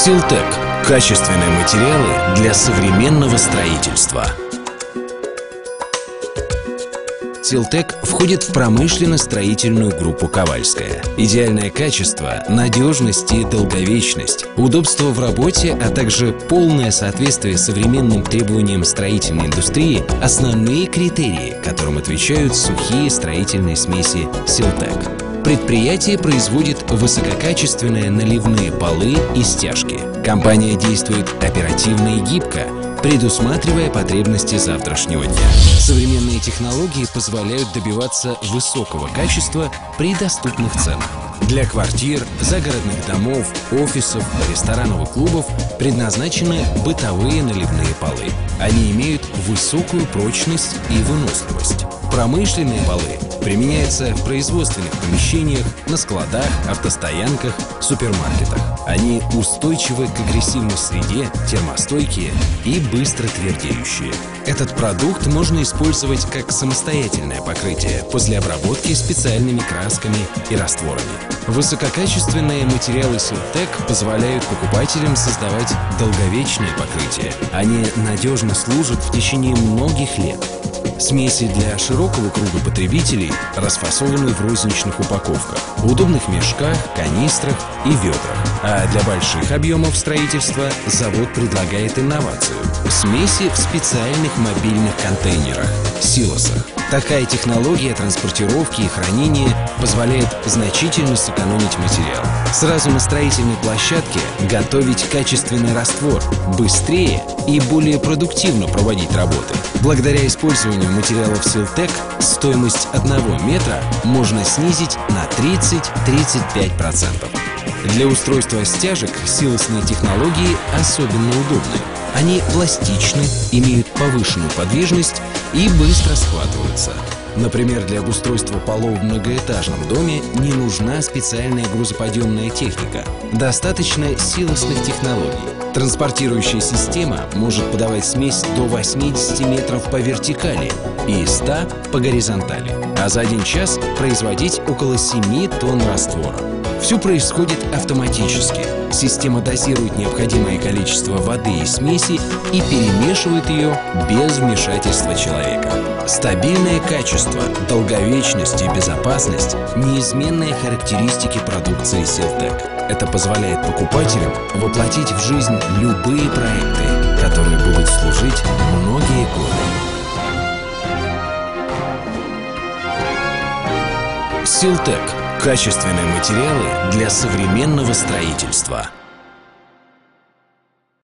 Силтек – качественные материалы для современного строительства. Силтек входит в промышленно-строительную группу «Ковальская». Идеальное качество, надежность и долговечность, удобство в работе, а также полное соответствие современным требованиям строительной индустрии – основные критерии, которым отвечают сухие строительные смеси Силтек. Предприятие производит высококачественные наливные полы и стяжки. Компания действует оперативно и гибко, предусматривая потребности завтрашнего дня. Современные технологии позволяют добиваться высокого качества при доступных ценах. Для квартир, загородных домов, офисов, ресторанов и клубов предназначены бытовые наливные полы. Они имеют высокую прочность и выносливость. Промышленные полы применяются в производственных помещениях, на складах, автостоянках, супермаркетах. Они устойчивы к агрессивной среде, термостойкие и быстро твердеющие. Этот продукт можно использовать как самостоятельное покрытие после обработки специальными красками и растворами. Высококачественные материалы Силтек позволяют покупателям создавать долговечное покрытие. Они надежно служат в течение многих лет. Смеси для широкого круга потребителей расфасованы в розничных упаковках, в удобных мешках, канистрах и ведрах. А для больших объемов строительства завод предлагает инновацию – смеси в специальных мобильных контейнерах – силосах. Такая технология транспортировки и хранения позволяет значительно сэкономить материал. Сразу на строительной площадке готовить качественный раствор, быстрее и более продуктивно проводить работы. Благодаря использованию материалов Силтек стоимость 1 метра можно снизить на 30-35%. Для устройства стяжек силосные технологии особенно удобны. Они пластичны, имеют повышенную подвижность и быстро схватываются. Например, для обустройства полов в многоэтажном доме не нужна специальная грузоподъемная техника. Достаточно силосных технологий. Транспортирующая система может подавать смесь до 80 метров по вертикали и 100 по горизонтали, а за 1 час производить около 7 тонн раствора. Все происходит автоматически. Система дозирует необходимое количество воды и смеси и перемешивает ее без вмешательства человека. Стабильное качество, долговечность и безопасность – неизменные характеристики продукции Силтек. Это позволяет покупателям воплотить в жизнь любые проекты, которые будут служить многие годы. Силтек – качественные материалы для современного строительства.